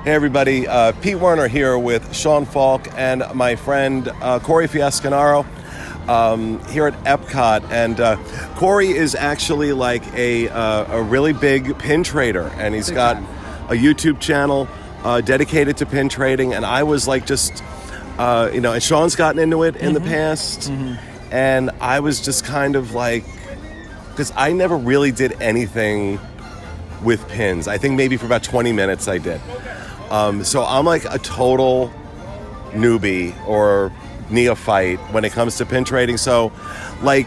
Hey everybody, Pete Werner here with Sean Faulk and my friend Corey Fiasco here at Epcot. And Corey is actually like a really big pin trader, and he's got a YouTube channel dedicated to pin trading. And I was like and Sean's gotten into it in the past, and I was just kind of like, because I never really did anything with pins. I think maybe for about 20 minutes I did. So I'm like a total newbie or neophyte when it comes to pin trading. So, like,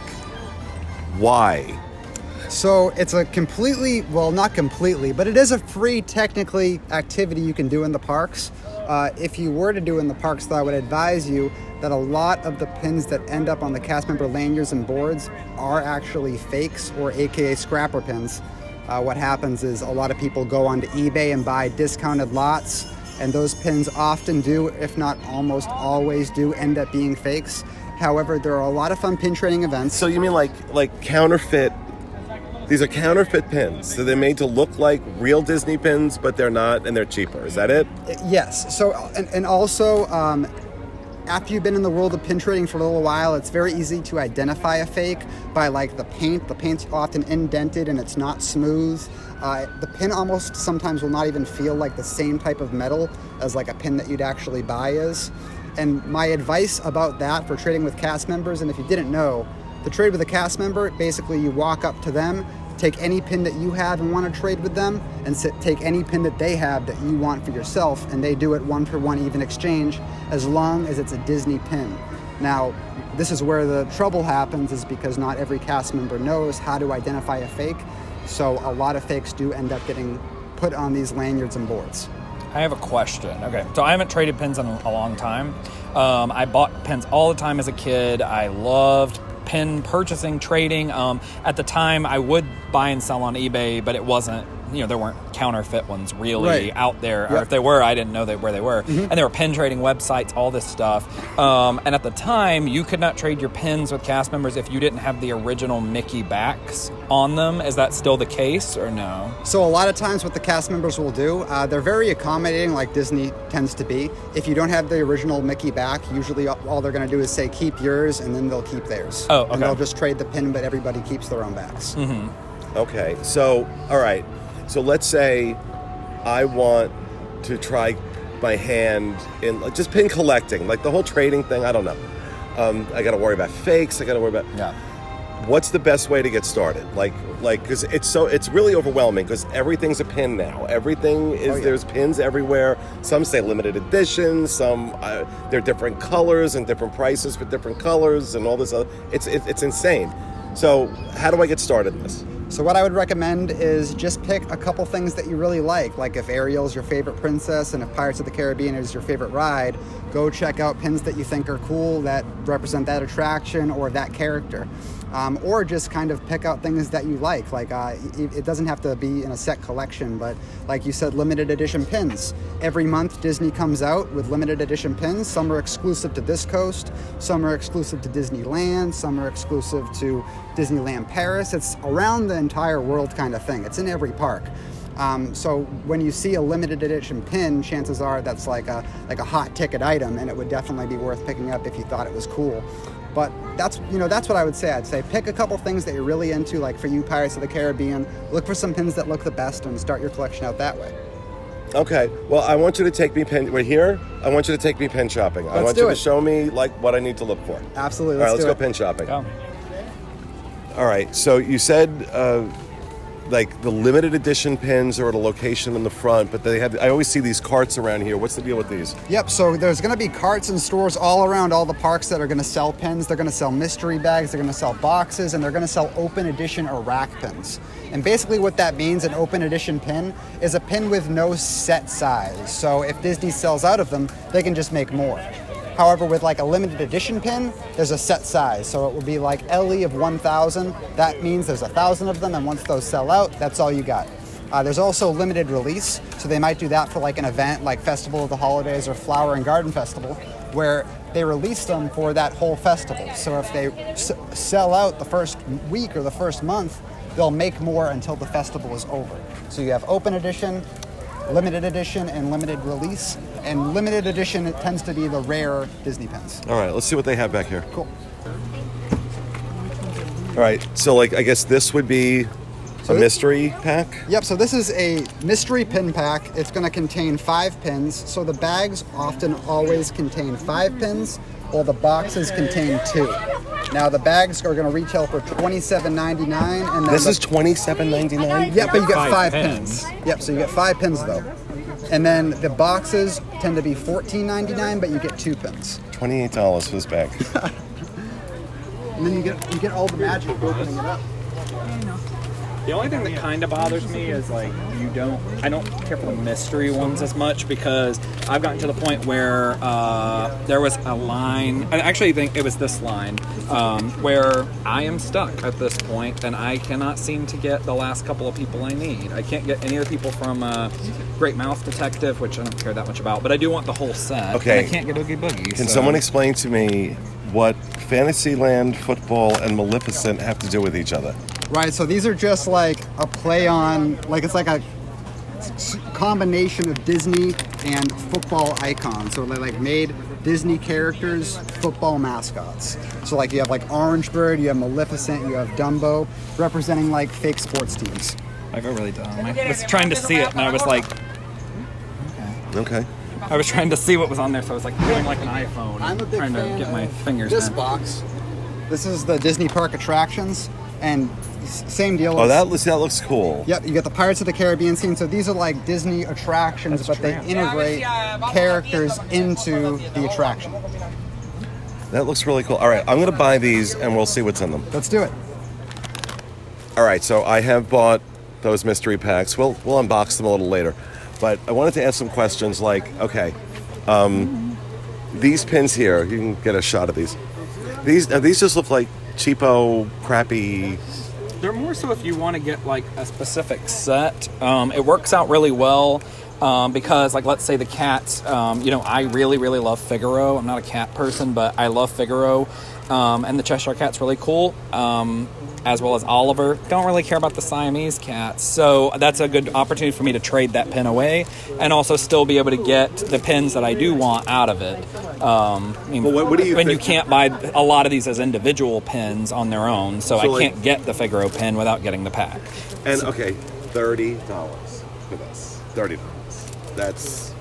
why? So it's a not completely, but it is a free, technically, activity you can do in the parks. If you were to do in the parks, though, I would advise you that a lot of the pins that end up on the cast member lanyards and boards are actually fakes, or AKA scrapper pins. What happens is a lot of people go onto eBay and buy discounted lots, and those pins often do, if not almost always do, end up being fakes. However, there are a lot of fun pin trading events. So you mean like counterfeit? These are counterfeit pins. So they're made to look like real Disney pins, but they're not, and they're cheaper. Is that it? Yes. So, and also, after you've been in the world of pin trading for a little while, it's very easy to identify a fake by like the paint. The paint's often indented and it's not smooth. The pin almost sometimes will not even feel like the same type of metal as like a pin that you'd actually buy is. And my advice about that for trading with cast members, and if you didn't know, to trade with a cast member, basically you walk up to them, take any pin that you have and want to trade with them, and take any pin that they have that you want for yourself, and they do it 1-for-1 even exchange, as long as it's a Disney pin. Now, this is where the trouble happens, is because not every cast member knows how to identify a fake, so a lot of fakes do end up getting put on these lanyards and boards. I have a question. Okay, so I haven't traded pins in a long time. I bought pins all the time as a kid. I loved pin purchasing, trading. At the time, I would buy and sell on eBay, but it wasn't, there weren't counterfeit ones really out there. Or if they were, I didn't know where they were. And there were pin trading websites, all this stuff. And at the time, you could not trade your pins with cast members if you didn't have the original Mickey backs on them. Is that still the case or no? So a lot of times what the cast members will do, they're very accommodating, like Disney tends to be. If you don't have the original Mickey back, usually all they're going to do is say, keep yours, and then they'll keep theirs. Oh, okay. And they'll just trade the pin, but everybody keeps their own backs. Okay, so, all right. So let's say I want to try my hand in just pin collecting, like the whole trading thing. I don't know. I got to worry about fakes. I got to worry about. Yeah. What's the best way to get started? Like, because it's really overwhelming because everything's a pin now. Everything is there's pins everywhere. Some say limited edition. Some they're different colors and different prices for different colors and all this other. It's insane. So how do I get started in this? So what I would recommend is just pick a couple things that you really like if Ariel's your favorite princess and if Pirates of the Caribbean is your favorite ride, go check out pins that you think are cool that represent that attraction or that character. Or just kind of pick out things that you like. It doesn't have to be in a set collection, but like you said, limited edition pins. Every month Disney comes out with limited edition pins. Some are exclusive to this coast, some are exclusive to Disneyland, some are exclusive to Disneyland Paris. It's around the entire world kind of thing. It's in every park. So when you see a limited edition pin, chances are that's like a hot ticket item, and it would definitely be worth picking up if you thought it was cool. But that's what I would say. I'd say pick a couple things that you're really into, like for you, Pirates of the Caribbean. Look for some pins that look the best and start your collection out that way. Okay. Well, I want you to take me We're here. I want you to take me pin shopping. I want you to show me what I need to look for. Absolutely. All right, let's go pin shopping. Go. All right. So you said the limited edition pins are at a location in the front, but I always see these carts around here. What's the deal with these? Yep, so there's going to be carts and stores all around all the parks that are going to sell pins. They're going to sell mystery bags, they're going to sell boxes, and they're going to sell open edition or rack pins. And basically what that means, an open edition pin, is a pin with no set size. So if Disney sells out of them, they can just make more. However, with like a limited edition pin, there's a set size. So it will be like LE of 1,000. That means there's 1,000 of them, and once those sell out, that's all you got. There's also limited release, so they might do that for like an event like Festival of the Holidays or Flower and Garden Festival, where they release them for that whole festival. So if they sell out the first week or the first month, they'll make more until the festival is over. So you have open edition, limited edition and limited release. And limited edition, it tends to be the rare Disney pins. All right, let's see what they have back here. Cool. All right, so like I guess this would be a mystery pack? Yep, so this is a mystery pin pack. It's going to contain 5 pins. So the bags often always contain 5 pins, while the boxes contain 2. Now the bags are going to retail for $27.99, and then This is $27.99? Yep, but you get 5 5 pins. pins. Yep, so you get 5 pins though. And then the boxes tend to be $14.99, but you get 2 pins. $28 for this bag. And then you get all the magic of opening it up. The only thing that kind of bothers me is like I don't care for the mystery ones as much because I've gotten to the point where there was a line. I actually think it was this line where I am stuck at this point and I cannot seem to get the last couple of people I need. I can't get any of the people from Great Mouth Detective, which I don't care that much about, but I do want the whole set. Okay. And I can't get Oogie Boogie. Can someone explain to me what Fantasyland, Football, and Maleficent have to do with each other? Right, so these are just like a play on, like it's like a combination of Disney and football icons. So they like made Disney characters football mascots. So like you have like Orange Bird, you have Maleficent, you have Dumbo, representing like fake sports teams. I feel really dumb. I was trying to see it and I was like, Okay. I was trying to see what was on there, so I was like doing like an iPhone, I'm a big trying to fan get my of fingers this in. box. This is the Disney Park attractions, and same deal. Oh, as- that looks cool. Yep, you get the Pirates of the Caribbean scene. So these are like Disney attractions, That's but they true. integrate characters into the attraction. That looks really cool. All right, I'm going to buy these and we'll see what's in them. Let's do it. All right, so I have bought those mystery packs. We'll unbox them a little later. But I wanted to ask some questions like, okay, these pins here, you can get a shot of these. These just look like cheapo, crappy. They're more so if you want to get like a specific set. It works out really well because, like, let's say the cats. I really, really love Figaro. I'm not a cat person, but I love Figaro, and the Cheshire Cat's really cool. As well as Oliver. Don't really care about the Siamese cats, so that's a good opportunity for me to trade that pin away, and also still be able to get the pins that I do want out of it. What do you when think? you can't buy a lot of these as individual pins on their own, so I can't get the Figaro pin without getting the pack. And okay, $30 for this. $30. That's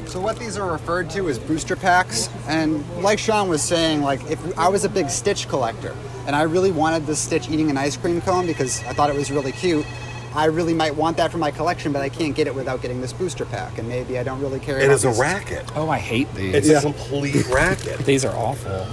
So what these are referred to as booster packs, and like Sean was saying, like if I was a big Stitch collector and I really wanted the Stitch eating an ice cream cone because I thought it was really cute, I really might want that for my collection, but I can't get it without getting this booster pack, and maybe I don't really care. it about is a these. racket. Oh, I hate these. It's a complete racket. These are awful.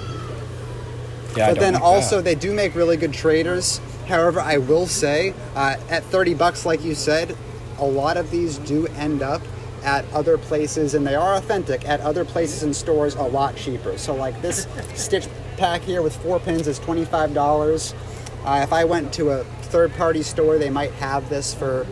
Yeah, But then also they do make really good traders. However, I will say at $30, like you said, a lot of these do end up at other places, and they are authentic, at other places and stores a lot cheaper. So like this Stitch pack here with 4 pins is $25. If I went to a third-party store, they might have this for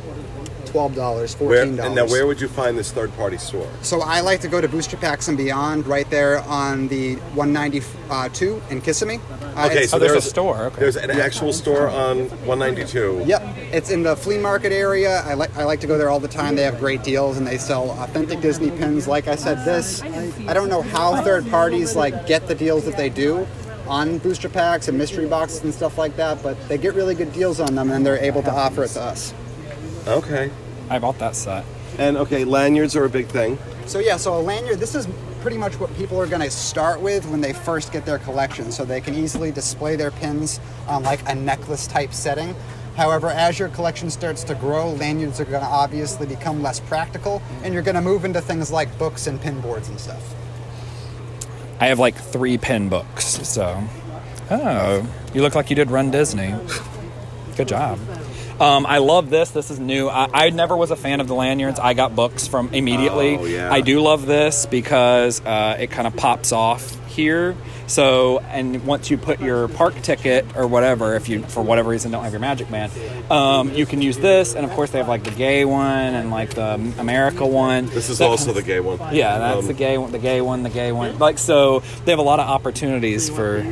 $12, $14. And now where would you find this third-party store? So I like to go to Booster Packs and Beyond, right there on the 192 in Kissimmee. Okay, so there's a store. Okay. There's an actual store on 192. Yep, it's in the flea market area. I like to go there all the time. They have great deals and they sell authentic Disney pins. Like I said, I don't know how third parties like get the deals that they do on booster packs and mystery boxes and stuff like that, but they get really good deals on them and they're able to offer it to us. Okay. I bought that set. And okay, lanyards are a big thing. So a lanyard, this is pretty much what people are going to start with when they first get their collection, so they can easily display their pins on like a necklace type setting. However, as your collection starts to grow, lanyards are going to obviously become less practical, and you're going to move into things like books and pin boards and stuff. I have like 3 pin books, so. Oh, you look like you did Run Disney. Good job. I love this. This is new. I never was a fan of the lanyards. I got books from immediately. Oh, yeah. I do love this because it kind of pops off here. So, and once you put your park ticket or whatever, if you, for whatever reason, don't have your Magic Band, you can use this. And of course, they have like the gay one and like the America one. This is also the gay one. Yeah, that's the gay one, the gay one. Like, so they have a lot of opportunities for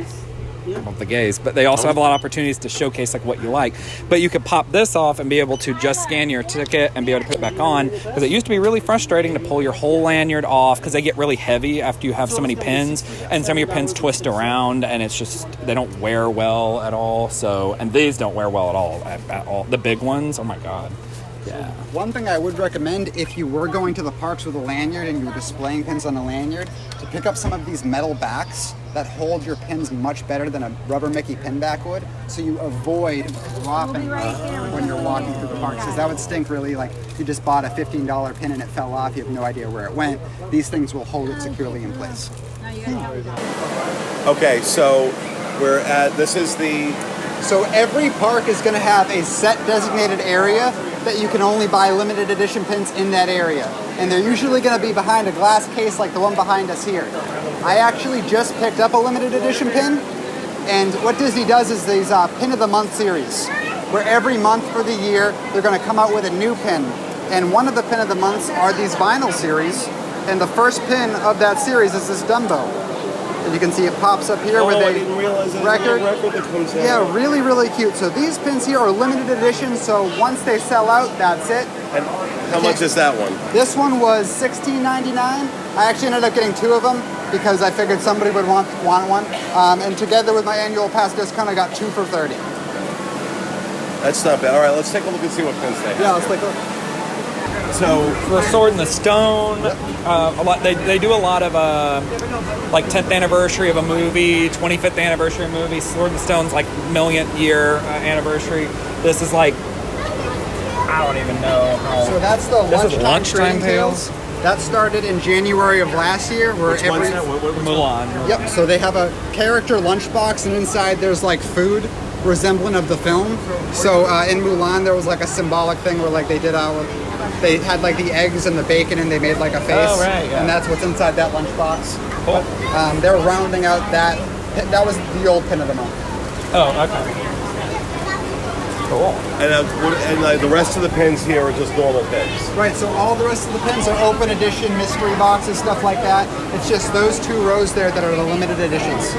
the gays, but they also have a lot of opportunities to showcase like what you like. But you could pop this off and be able to just scan your ticket and be able to put it back on, because it used to be really frustrating to pull your whole lanyard off because they get really heavy after you have so many pins, and some of your pins twist around and it's just, they don't wear well at all. So, and these don't wear well at all. The big ones, oh my god. Yeah. One thing I would recommend, if you were going to the parks with a lanyard and you were displaying pins on a lanyard, to pick up some of these metal backs that hold your pins much better than a rubber Mickey pin back would, so you avoid dropping when you're walking through the parks, because that would stink really. Like, if you just bought a $15 pin and it fell off, you have no idea where it went. These things will hold it securely in place. Okay, so So every park is going to have a set designated area that you can only buy limited edition pins in that area. And they're usually going to be behind a glass case like the one behind us here. I actually just picked up a limited edition pin, and what Disney does is these Pin of the Month series, where every month for the year they're going to come out with a new pin. And one of the Pin of the Months are these vinyl series, and the first pin of that series is this Dumbo. And you can see it pops up here with I didn't realize there's a record that comes out. Yeah, really, really cute. So these pins here are limited edition, so once they sell out, that's it. And how much is that one? This one was $16.99. I actually ended up getting two of them because I figured somebody would want one. And together with my annual pass discount, I got 2 for $30. That's not bad. All right, let's take a look and see what pins they have. Yeah, let's take a look. So The Sword in the Stone, a lot. They do a lot of like 10th anniversary of a movie, 25th anniversary of a movie. Sword in the Stone's like millionth year anniversary. This is like, I don't even know how. So that's the This is lunchtime lunchtime trading tales. That started in January of last year. Where which one's that? What Mulan. Yep. So they have a character lunchbox, and inside there's like food resemblant of the film. So in Mulan, there was like a symbolic thing where like they they had like the eggs and the bacon, and they made like a face. Oh, right, yeah. And that's what's inside that lunchbox. Cool. They're rounding out that. That was the old Pin of the Month. Oh, okay. Cool. And the rest of the pins here are just normal pins. Right, so all the rest of the pins are open edition, mystery boxes, stuff like that. It's just those 2 rows there that are the limited editions.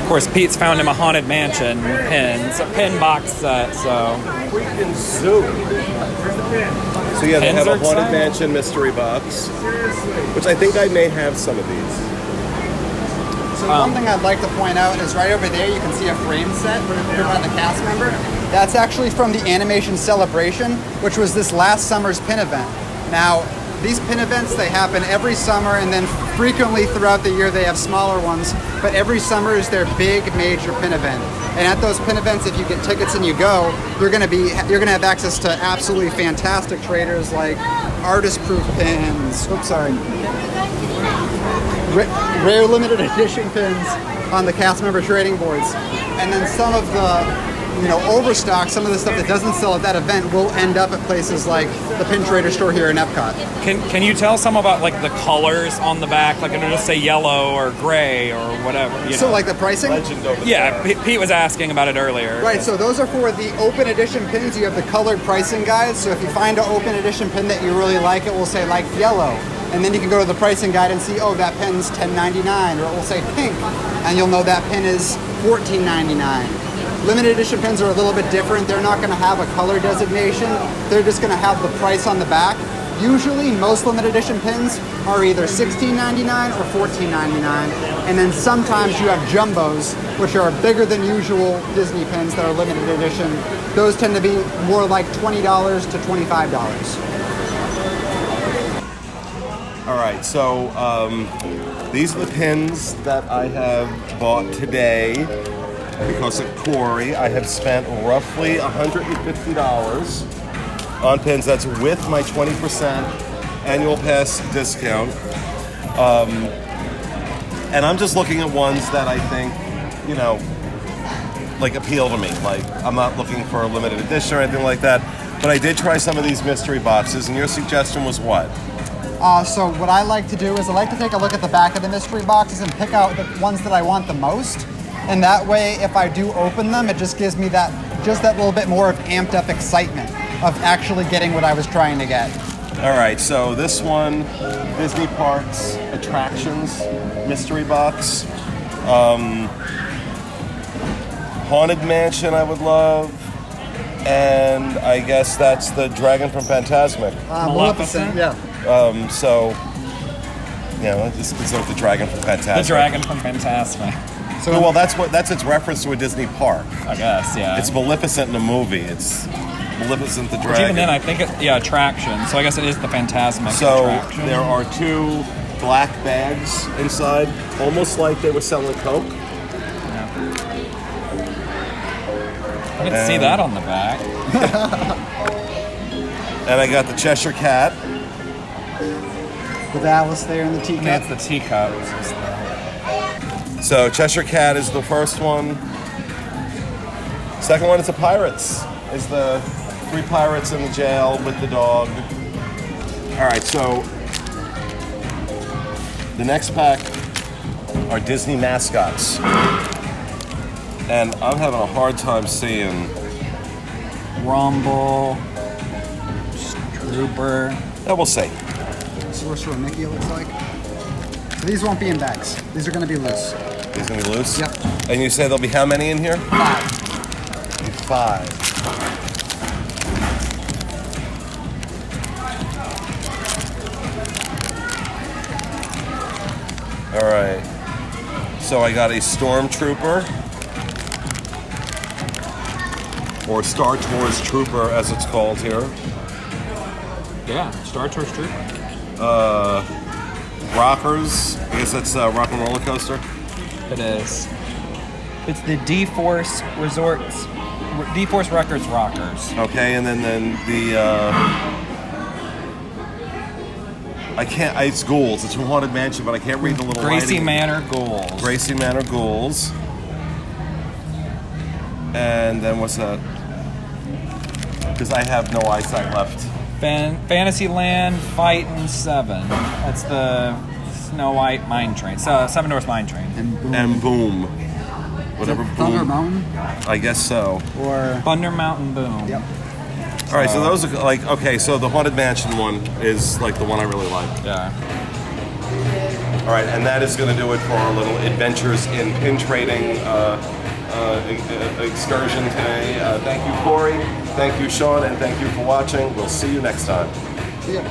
Of course, Pete's found him a Haunted Mansion pin box set, so. Freaking zoo. So yeah, they Pins have a are Haunted exciting. Mansion mystery box, which I think I may have some of these. So one thing I'd like to point out is right over there you can see a frame set put by the cast member. That's actually from the Animation Celebration, which was this last summer's pin event. Now, these pin events, they happen every summer, and then frequently throughout the year they have smaller ones, but every summer is their big major pin event. And at those pin events, if you get tickets and you go, you're gonna have access to absolutely fantastic traders like artist-proof pins. Oops, sorry. Rare limited edition pins on the cast member trading boards, and then some of the overstock, some of the stuff that doesn't sell at that event will end up at places like the Pin Trader store here in Epcot. Can you tell some about like the colors on the back? Like it'll just say yellow or gray or whatever. So like the pricing? Legend over Yeah, Pete was asking about it earlier. Right, so those are for the open edition pins. You have the colored pricing guides. So if you find an open edition pin that you really like, it will say like yellow. And then you can go to the pricing guide and see, oh, that pin's $10.99, or it will say pink, and you'll know that pin is $14.99. Limited edition pins are a little bit different. They're not going to have a color designation. They're just going to have the price on the back. Usually, most limited edition pins are either $16.99 or $14.99, and then sometimes you have jumbos, which are bigger than usual Disney pins that are limited edition. Those tend to be more like $20 to $25. All right, so these are the pins that I have bought today because of Corey. I have spent roughly $150 on pins. That's with my 20% annual pass discount. And I'm just looking at ones that I think, like appeal to me. Like I'm not looking for a limited edition or anything like that. But I did try some of these mystery boxes, and your suggestion was what? So what I like to do is I like to take a look at the back of the mystery boxes and pick out the ones that I want the most. And that way, if I do open them, it just gives me that little bit more of amped up excitement of actually getting what I was trying to get. All right, so this one, Disney Parks Attractions Mystery Box. Haunted Mansion I would love. And I guess that's the Dragon from Fantasmic. Maleficent? Yeah. So, just go with the Dragon from Fantasmic. The Dragon from Fantasmic. So Well, that's its reference to a Disney park. I guess, yeah. It's Maleficent in a movie. It's Maleficent the Which Dragon. even then, I think attraction. So I guess it is the Fantasmic So attraction. there are 2 black bags inside, almost like they were selling Coke. I didn't see that on the back. And I got the Cheshire Cat. with Alice there in the teacup. That's the teacups. So Cheshire Cat is the first one. Second one is the Pirates. Is the 3 pirates in the jail with the dog. All right, so the next pack are Disney mascots. And I'm having a hard time seeing. Rumble, Trooper. Yeah, we'll see. Sorcerer Mickey, it looks like. So these won't be in bags. These are going to be loose. These gonna be loose? Yep. And you say there'll be how many in here? 5. 5. All right. So I got a Stormtrooper, or Star Tours Trooper, as it's called here. Yeah, Star Tours Trooper. Rockers. I guess that's Rock and Roller Coaster. It is. It's the D-Force Resorts, D-Force Records Rockers. Okay, and then the I can't. It's Ghouls. It's from Haunted Mansion, but I can't read the little Gracie writing. Manor Ghouls. Gracie Manor Ghouls. And then what's that? Because I have no eyesight left. Fantasyland Fightin' 7. That's the Snow White Mine Train. So Seven Dwarfs Mine Train. And Boom. Whatever Thunder Boom. Mountain I guess so. or Thunder Mountain Boom. yep. All right, so those are like, okay, so the Haunted Mansion one is like the one I really like. Yeah. All right, and that is going to do it for our little adventures in pin trading excursion today. Thank you, Corey. Thank you, Sean, and thank you for watching. We'll see you next time. See ya.